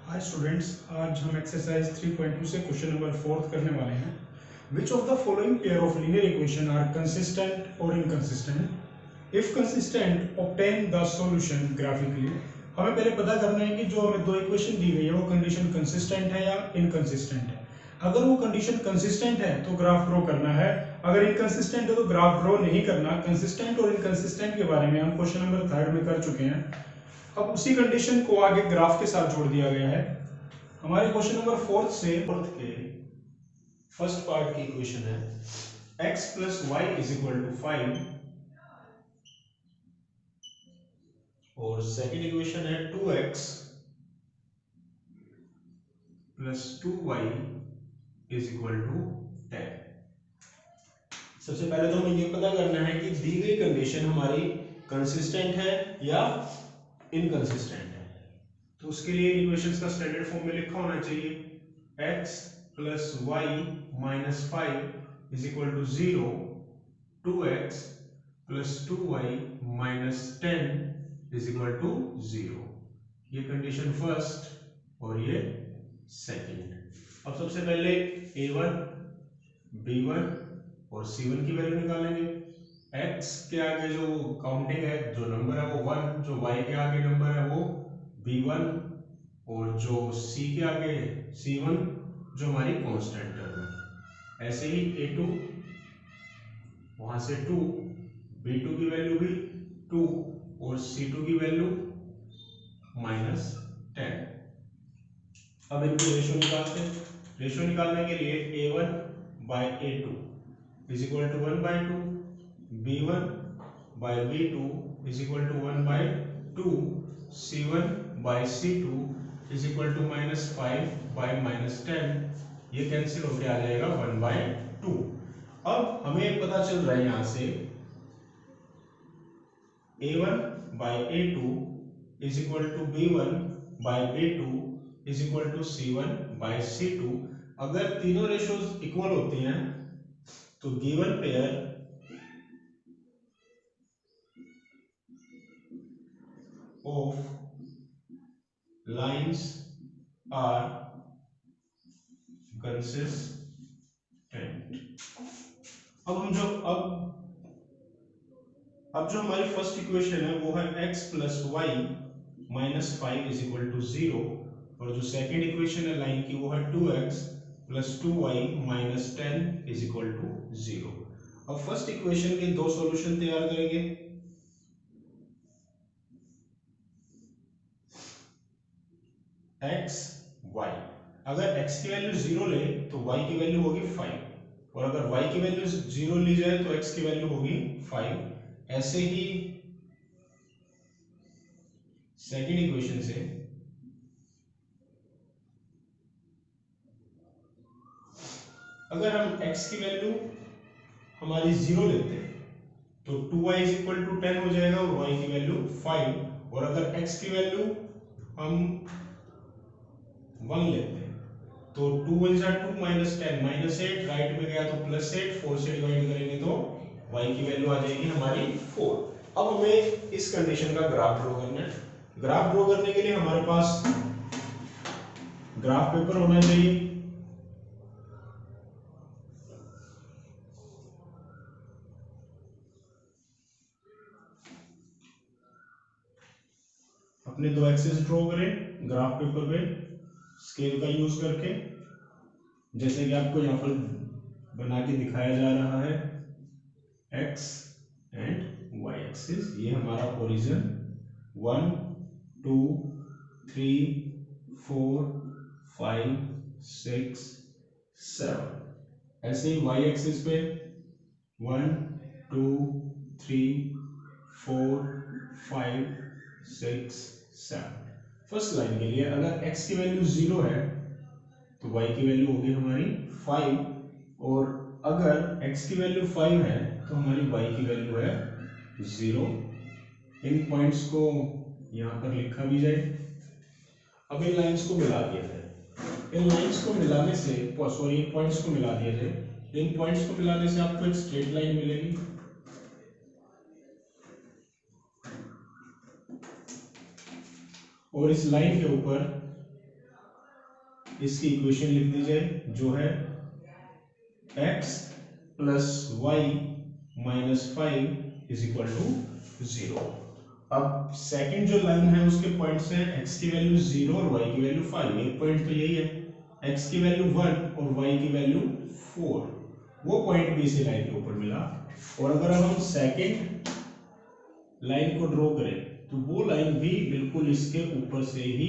Hi students, आज हम exercise 3.2 से क्वेश्चन नंबर 4 करने वाले हैं। Which of the following pair of linear equation are consistent और inconsistent? If consistent obtain the solution graphically. हमें पहले पता करना है कि जो हमें दो इक्वेशन दी गई है वो कंडीशन कंसिस्टेंट है या इनकंसिस्टेंट है। अगर वो कंडीशन कंसिस्टेंट है तो ग्राफ ड्रॉ करना है, अगर इनकंसिस्टेंट है तो ग्राफ ड्रॉ नहीं करना। कंसिस्टेंट और इनकंसिस्टेंट के बारे में हम क्वेश्चन नंबर 3 में कर चुके हैं। अब उसी कंडीशन को आगे ग्राफ के साथ जोड़ दिया गया है। हमारे क्वेश्चन नंबर 4 से फोर्थ के फर्स्ट पार्ट की इक्वेशन है x plus y is equal to 5 और सेकेंड इक्वेशन है 2x plus 2y is equal to 10। सबसे पहले तो हमें ये पता करना है कि दी गई कंडीशन हमारी कंसिस्टेंट है या इनकंसिस्टेंट है। तो उसके लिए इक्वेशंस का स्टैंडर्ड फॉर्म में लिखा होना चाहिए x plus y minus 5 is equal to 0, 2x plus 2y minus 10 is equal to 0। ये कंडीशन फर्स्ट और ये सेकंड। अब सबसे पहले a1, b1 और c1 की वैल्यू निकालेंगे। x के आगे जो काउंटिंग है, जो नंबर है वो 1, जो y के आगे नंबर है वो b1 और जो c के आगे c1 जो हमारी कांस्टेंट टर्म है। ऐसे ही a2 वहां से 2, b2 की वैल्यू भी 2 और c2 की वैल्यू माइनस 10। अब इनकी रेशियो निकालते हैं। रेशियो निकालने के लिए a1 by a2 is equal to 1 by 2, b1 by b2 is equal to 1 by 2, c1 by c2 is equal to minus 5 by minus 10। ये कैंसिल होके आ जाएगा 1 बाय 2। अब हमें पता चल रहा है यहां से a1 by a2 is equal to b1 by b2 is equal to c1 by c2। अगर तीनों रेशियोज इक्वल होती हैं तो given pair of lines are consistent. अब जो हमारी फर्स्ट इक्वेशन है वो है x plus y minus 5 is equal to 0 और जो सेकेंड इक्वेशन है लाइन की वो है 2x plus 2y minus 10 is equal to 0। अब फर्स्ट इक्वेशन के दो सॉल्यूशन तैयार करेंगे। x y, अगर x की वैल्यू 0 ले तो y की वैल्यू होगी 5 और अगर y की वैल्यू 0 ली जाए तो x की वैल्यू होगी 5। ऐसे ही सेकेंड इक्वेशन से अगर हम x की वैल्यू हमारी 0 लेते हैं तो 2y इज इक्वल टू 10 हो जाएगा और y की वैल्यू 5। और अगर x की वैल्यू हम 1 लेते हैं तो 2 1 जा 2 माइनस 10 माइनस 8, राइट में गया तो प्लस 8, 4 से डिवाइड करेंगे तो y की वैल्यू आ जाएगी हमारी 4। अब हमें इस कंडीशन का ग्राफ ड्रॉ करना है। ग्राफ ड्रॉ करने के लिए हमारे पास ग्राफ पेपर होना चाहिए। अपने दो एक्सिस ड्रॉ करें ग्राफ पेपर पे स्केल का यूज करके, जैसे कि आपको यहाँ पर बना के दिखाया जा रहा है। x एंड y एक्सिस, ये हमारा ओरिजिन 1 2 3 4 5 6 7। ऐसे ही y एक्सिस पे 1 2 3 4 5 6 7। फर्स्ट लाइन के लिए अगर x की वैल्यू 0 है तो y की वैल्यू होगी हमारी 5 और अगर x की वैल्यू 5 है तो हमारी y की वैल्यू है 0। इन पॉइंट्स को यहाँ पर लिखा भी जाए। अब इन लाइंस को मिला दिया जाए। इन लाइंस को मिलाने से सॉरी इन पॉइंट्स को मिला दिया जाए। इन पॉइंट्स को मिलाने से आपको एक स्ट्रेट लाइन मिलेगी और इस लाइन के ऊपर इसकी इक्वेशन लिख दी जाए जो है x plus y minus 5 is equal to 0। अब सेकंड जो लाइन है उसके पॉइंट्स हैं x की वैल्यू 0 और y की वैल्यू 5। एक पॉइंट तो यही है, x की वैल्यू 1 और y की वैल्यू 4, वो पॉइंट भी इसी लाइन के ऊपर मिला। और अगर अब हम सेकंड लाइन को ड्रॉ करें तो वो लाइन भी बिल्कुल इसके ऊपर से ही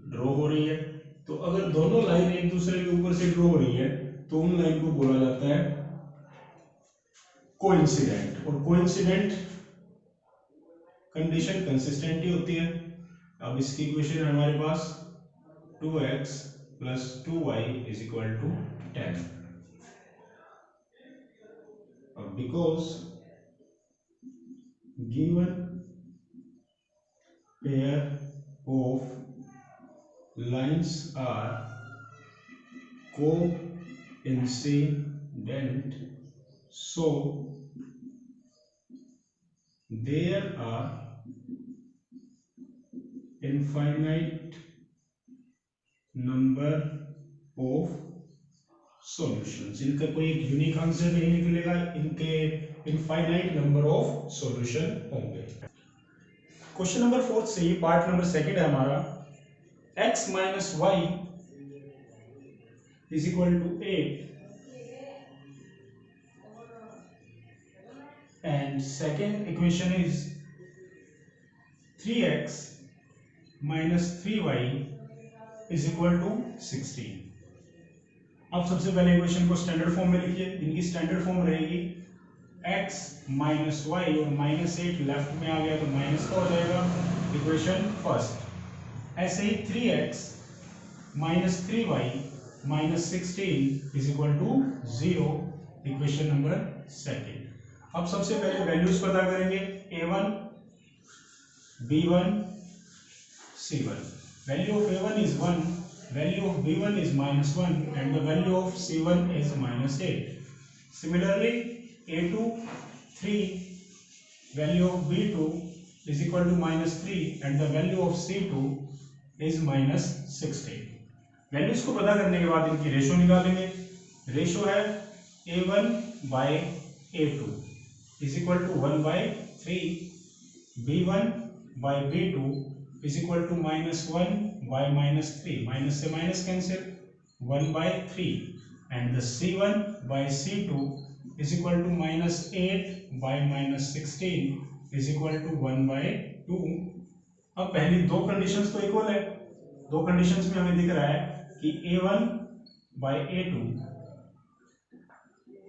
ड्रॉ हो रही है। तो अगर दोनों लाइन एक दूसरे के ऊपर से ड्रॉ हो रही है तो उन लाइन को बोला जाता है कोइंसिडेंट, और कोइंसिडेंट कंडीशन कंसिस्टेंट ही होती है। अब इसकी इक्वेशन है हमारे पास 2x plus 2y is equal to 10। अब because given pair of lines are coincident, so there are infinite number of solutions। इनका कोई एक यूनिक आंसर नहीं निकलेगा, इनके इनफाइनाइट नंबर ऑफ सॉल्यूशन होंगे। क्वेश्चन नंबर 4 से पार्ट नंबर सेकंड है हमारा, x minus y is equal to 8 and second equation is 3x minus 3y is equal to 16। अब सबसे पहले इक्वेशन को स्टैंडर्ड फॉर्म में लिखिए। इनकी स्टैंडर्ड फॉर्म रहेगी x माइनस वाई, और माइनस 8 लेफ्ट में आ गया तो माइनस का हो जाएगा, इक्वेशन फर्स्ट। ऐसे ही 3x minus 3y minus 16 is equal to 0, equation number second. अब सबसे पहले वैल्यूज पता करेंगे, a1 b1 c1। Value of a1 is 1, value of b1 is -1 and the value of c1 is -8। Similarly a2 3, value of b2 is equal to -3 and the value of c2 is -16। Values को पता करने के बाद इनकी ratio निकालेंगे। Ratio है a1 by a2 is equal to 1 by 3, b1 by b2 is equal to -1 by -3, minus से minus cancel, 1 by 3 and the c1 by c2 is equal to -8 by -16 is equal to 1 by 2। अब पहली दो conditions तो equal है, दो conditions में हमें दिख रहा है कि a1 by a2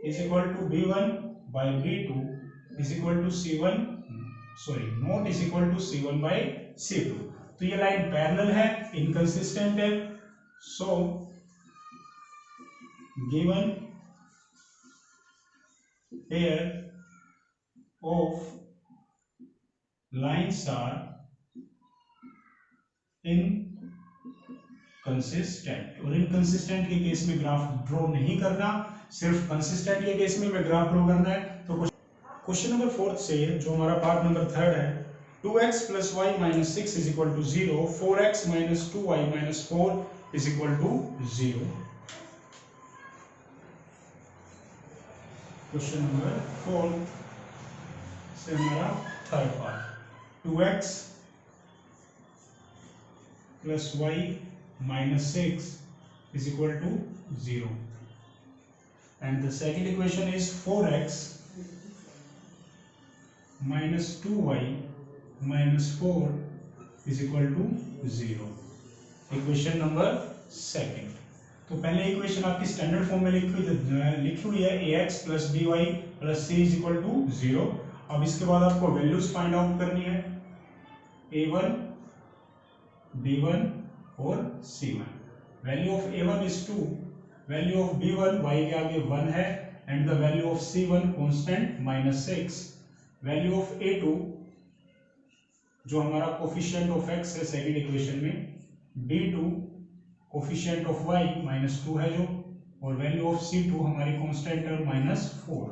is equal to b1 by b2 is equal to c1, sorry not is equal to c1 by c2। तो ये लाइन पैरेलल है, इनकंसिस्टेंट है। So given pair of lines are inconsistent, और inconsistent के case में graph draw नहीं करना, सिर्फ कंसिस्टेंट के केस में ग्राफ ड्रॉ करना है। तो क्वेश्चन नंबर 4 से जो हमारा पार्ट नंबर 3 है, 2x plus y minus 6 is equal to 0, 4x minus 2y minus 4 is equal to 0। Question number 4 से हमारा third part, 2x plus y minus 6 is equal to 0 and the second equation is 4x minus 2y minus 4 is equal to 0, equation number second. तो पहले equation आपकी standard form में लिखी हुई है ax plus by plus c is equal to 0। अब इसके बाद आपको वैल्यूज फाइंड आउट करनी है, a1 b1 और c1। Value of a1 is 2, value of b1 y के आगे 1 है and the value of c1 constant -6। Value of a2 जो हमारा कोफिशिएंट ऑफ x है सेकंड इक्वेशन में, b2 कोफिशिएंट ऑफ y -2 है जो, और वैल्यू ऑफ c2 हमारी कांस्टेंट है -4।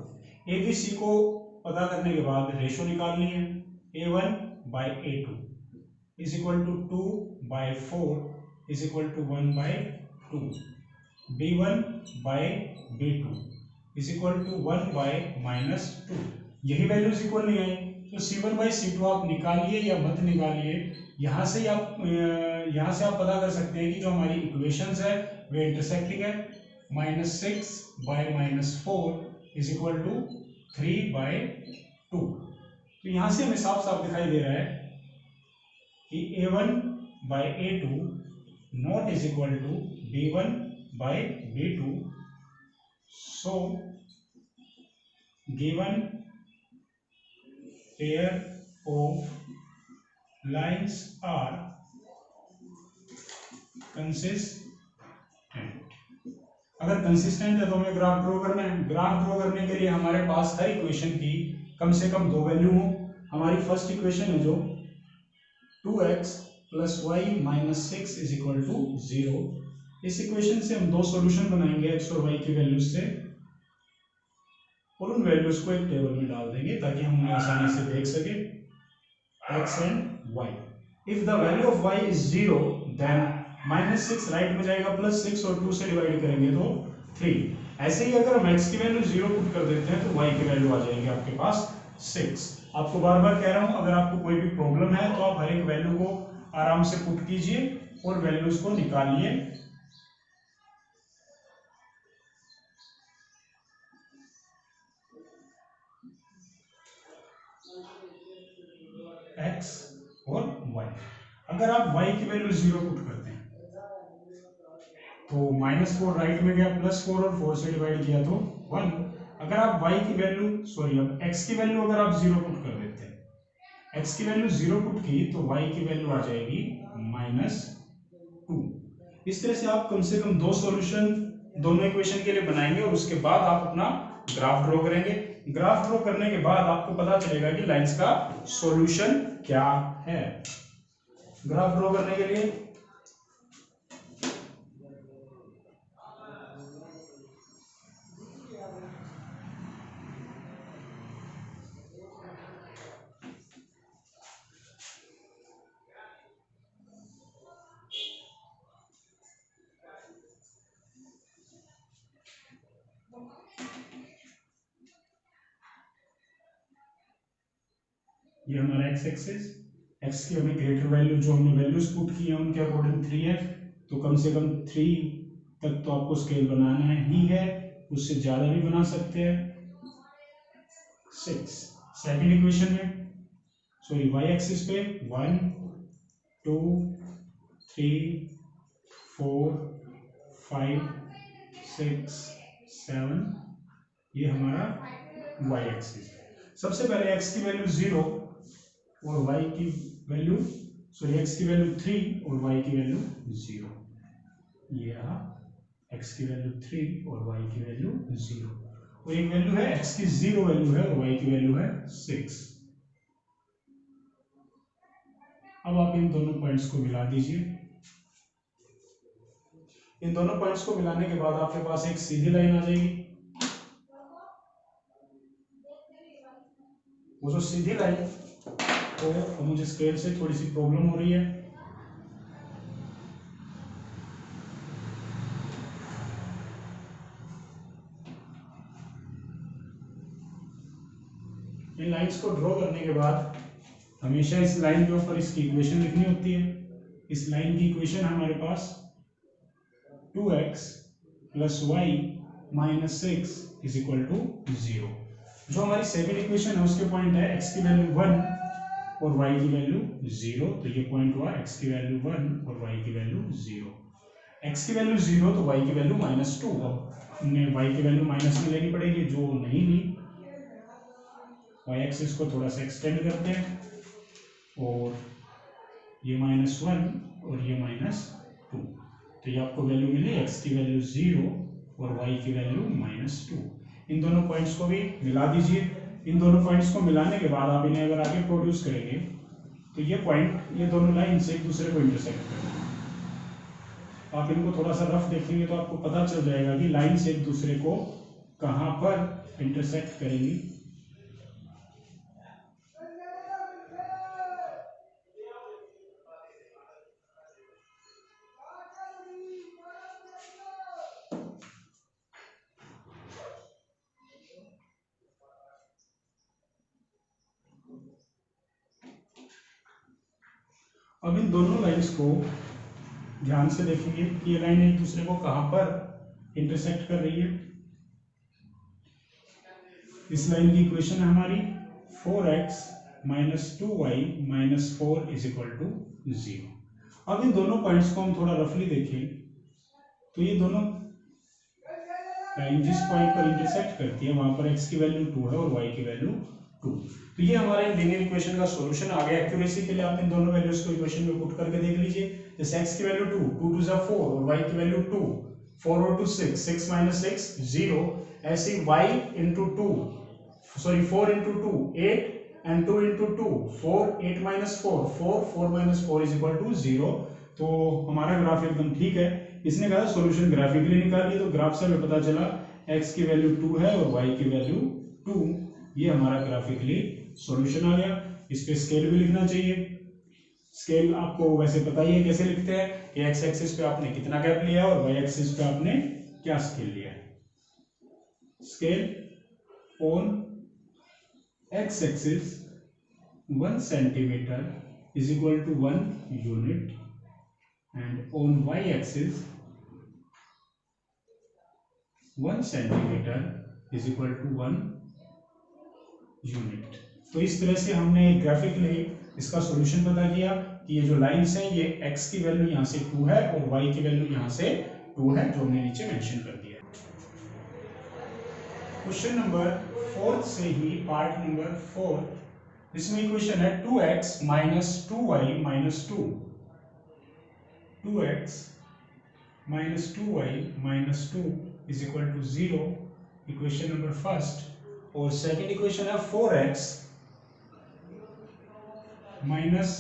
abc को पता करने के बाद रेशो निकालनी है, a1 by a2 is equal to 2 by 4 is equal to 1 by 2, b1 by b2 is equal to 1 by minus 2। यही वैल्यूज इक्वल नहीं आई तो c1 बाई c2 आप निकालिए या मत निकालिए, यहाँ से आप पता कर सकते हैं कि जो हमारी इक्वेशंस है वे इंटरसेक्टिंग है। -6 by -4 is equal to 3 by 2। तो यहाँ से हमें साफ साफ दिखाई दे रहा है कि a1 by a2 not is equal to b1 by b2। So given pair of lines are consistent। अगर कंसिस्टेंट है तो हमें ग्राफ ड्रॉ करना है। ग्राफ ड्रॉ करने के लिए हमारे पास हर इक्वेशन की कम से कम दो वैल्यू हो। हमारी फर्स्ट इक्वेशन है जो 2x plus y minus 6 is equal to 0। इस इक्वेशन से हम दो सॉल्यूशन बनाएंगे x और y की वैल्यूज से, और उन वैल्यूज को एक टेबल में डाल देंगे ताकि हम उन्हें आसानी से देख सके, x and y। If the value of y is 0 then -6 right में जाएगा, +6 और 2 से डिवाइड करेंगे तो 3। ऐसे ही अगर हम x की वैल्यू 0 पुट कर देते हैं तो y की वैल्यू आ जाएगी आपके पास 6। आपको बार बार कह रहा हूं, अगर आपको कोई भी प्रॉब्लम है तो आप हर एक वैल्यू को आराम से पुट कीजिए और वैल्यूज को निकालिए। x और y, अगर आप y की वैल्यू 0 पुट करते हैं तो -4 राइट में गया, +4 और 4 से डिवाइड किया तो 1। अगर आप y की वैल्यू अब x की वैल्यू अगर आप 0 पुट कर देते हैं, x की वैल्यू 0 पुट की तो y की वैल्यू आ जाएगी -2। इस तरह से आप कम से कम दो सॉल्यूशन दोनों इक्वेशन के लिए बनाएंगे और उसके बाद आप अपना ग्राफ ड्रॉ करेंगे। ग्राफ ड्रॉ करने के बाद आपको पता चलेगा कि लाइंस का सॉल्यूशन क्या है। ग्राफ ड्रॉ करने के लिए ये हमारा x एक्सिस, x की हमें ग्रेटर वैल्यू जो हमने वैल्यूज पुट की है उनके अकॉर्डिंग 3 है, तो कम से कम 3 तक तो आपको स्केल बनाना ही है, उससे ज्यादा भी बना सकते हैं 6। सेकंड इक्वेशन में सॉरी y एक्सिस पे 1 2 3 4 5 6 7 ये हमारा y एक्सिस। सबसे पहले x की वैल्यू 0 और y की वैल्यू x की वैल्यू 3 और y की वैल्यू 0। ये रहा x की वैल्यू 3 और y की वैल्यू 0, और एक वैल्यू है x की 0 वैल्यू है और y की वैल्यू है 6। अब आप इन दोनों पॉइंट्स को मिला दीजिए। इन दोनों पॉइंट्स को मिलाने के बाद आपके पास एक सीधी लाइन आ जाएगी। वो जो सीधी लाइन तो मुझे स्केल से थोड़ी सी प्रॉब्लम हो रही है, इन लाइंस को ड्रॉ करने के बाद हमेशा इस लाइन के ऊपर इसकी इक्वेशन लिखनी होती है। इस लाइन की इक्वेशन हमारे पास 2x plus y minus 6 is equal to 0। जो हमारी सेकंड इक्वेशन है उसके पॉइंट है x की वैल्यू 1 और y की वैल्यू 0, तो ये पॉइंट हुआ x की वैल्यू 1 और y की वैल्यू 0। x की वैल्यू 0 तो y की वैल्यू -2। अब हमने y की वैल्यू माइनस में लेनी पड़ेगी जो नहीं ली। y एक्सिस को थोड़ा सा एक्सटेंड करते हैं और ये -1 और ये -2, तो ये आपको वैल्यू मिली x की वैल्यू 0 और y की वैल्यू -2। इन दोनों पॉइंट्स को भी मिला दीजिए। इन दोनों पॉइंट्स को मिलाने के बाद आप इन्हें अगर आगे प्रोड्यूस करेंगे तो ये पॉइंट, ये दोनों लाइन से एक दूसरे को इंटरसेक्ट करेंगे। आप इनको थोड़ा सा रफ देखेंगे तो आपको पता चल जाएगा कि लाइन से एक दूसरे को कहां पर इंटरसेक्ट करेंगी। अब इन दोनों लाइंस को ध्यान से देखेंगे कि ये लाइन एक दूसरे को कहां पर इंटरसेक्ट कर रही है। इस लाइन की इक्वेशन है हमारी 4x minus 2y minus 4 is equal to 0। अब इन दोनों पॉइंट्स को हम थोड़ा रफली देखें तो ये दोनों लाइन जिस पॉइंट पर इंटरसेक्ट करती है वहां पर x की वैल्यू 2 है और y की वैल्यू 2। तो ये हमारे लीनियर इक्वेशन का सॉल्यूशन आ गया। एक्यूरेसी के लिए आप इन दोनों वैल्यूज को इक्वेशन में पुट करके देख लीजिए। जैसे x की वैल्यू 2, 2 2 जा 4 और y की वैल्यू 2, 4 और 2 6, 6 माइनस 6 0। ऐसे y into 2 sorry 4 into 2 8 and 2 into 2 4, 8 minus 4 4, 4 minus 4 is equal to 0। तो हमारा ग्राफ एकदम ठीक है। इसने कहा सॉल्यूशन ग्राफिकली निकालिए, तो ग्राफ से हमें पता चला x की वैल्यू 2 है और y की वैल्यू 2। ये हमारा ग्राफिकली सॉल्यूशन आ गया। इस पे स्केल भी लिखना चाहिए। स्केल आपको वैसे पता ही है कैसे लिखते हैं कि x एक्सिस पे आपने कितना गैप लिया और y एक्सिस पे आपने क्या स्केल लिया है। Scale on x axis 1 centimetre is equal to 1 unit and on y axis 1 centimetre is equal to 1 unit. तो इस तरह से हमने ग्राफिकली इसका सॉल्यूशन पता किया कि ये जो लाइंस हैं ये x की वैल्यू यहाँ से 2 है और y की वैल्यू यहाँ से 2 है, जो हमने नीचे मेंशन कर दिया। क्वेश्चन नंबर 4 से ही पार्ट नंबर 4, इसमें इक्वेशन है 2x minus 2y minus 2, 2x minus 2y minus 2 is equal to 0, equation number first. और सेकंड इक्वेशन है 4x minus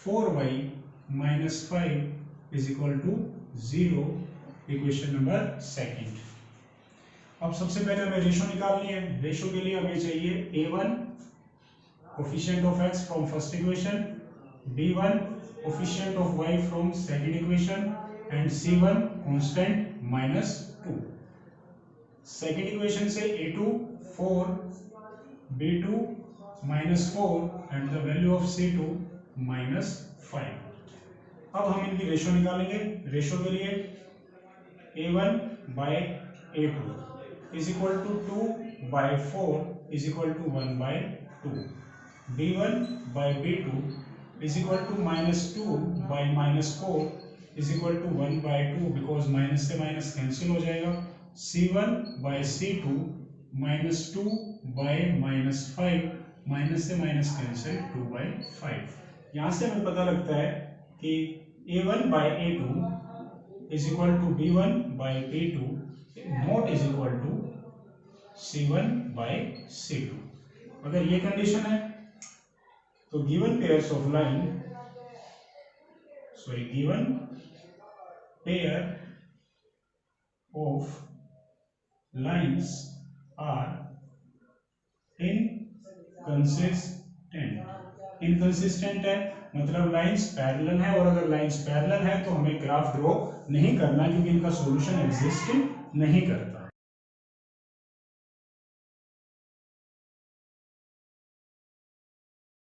4y minus 5 is equal to 0, equation number second. अब सबसे पहले हमें ratio निकालनी है। रेशो के लिए हमें चाहिए a1 coefficient of x from first equation, b1 coefficient of y from second equation and c1 constant minus 2। Second equation से a2 4, b2 minus 4 and the value of c2 minus 5। अब हम इनकी रेशो निकालेंगे। Ratio के लिए a1 by a2 is equal to 2 by 4 is equal to 1 by 2, b1 by b2 is equal to minus 2 by minus 4 is equal to 1 by 2 because minus से minus cancel हो जाएगा। c1 by c2 minus 2 by minus 5, minus से minus cancel 2 by 5। यहाँ से हमें पता लगता है कि a1 by a2 is equal to b1 by b2 not is equal to c1 by c2। अगर ये कंडीशन है तो given pairs of line given pair of lines are inconsistent है मतलब लाइंस पैरेलल है, और अगर लाइंस पैरेलल है तो हमें ग्राफ ड्रॉ नहीं करना क्योंकि इनका सॉल्यूशन एग्जिस्ट नहीं करता।